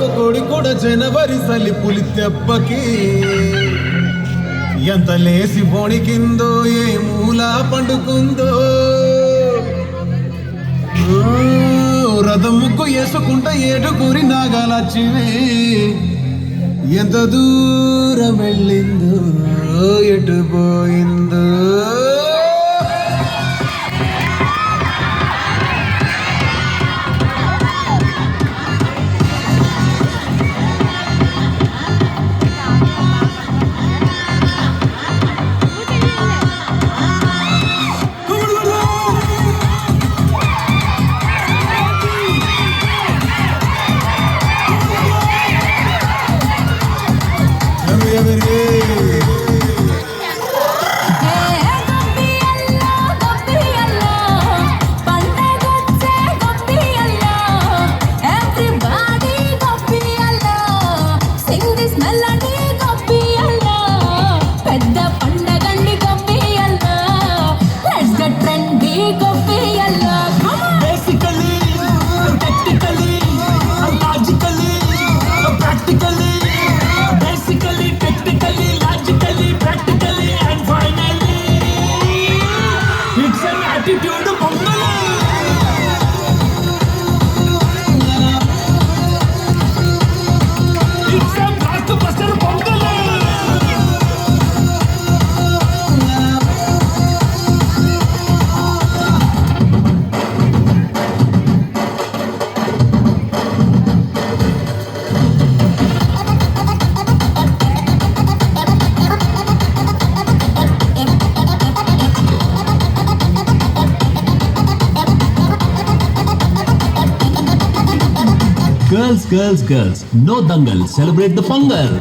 ఒక్క కోడి కూడా జనవరి సలి పులితెప్పకి ఎంత లేసి పొణికిందో ఏ మూల పండుకుందో రథం ముగ్గు వేసుకుంటా ఏడుగురి నాగాలచ్చివే ఎంత దూరం వెళ్ళిందో ఎటు పోయిందో Girls, girls, girls, no dangal, celebrate the Pongal.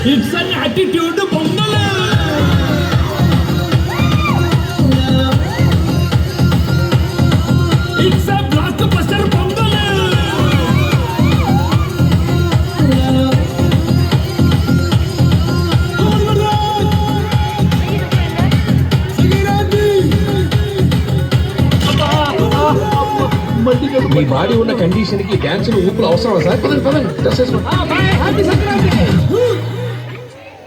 It's an attitude Pongal. It's a blockbuster Pongal. Me body ఉన్న కండిషన్ కి డాన్స్ ఊపులు అవసరమా సార్? పదండి పదండి డ్రెస్ వేసుకోండి.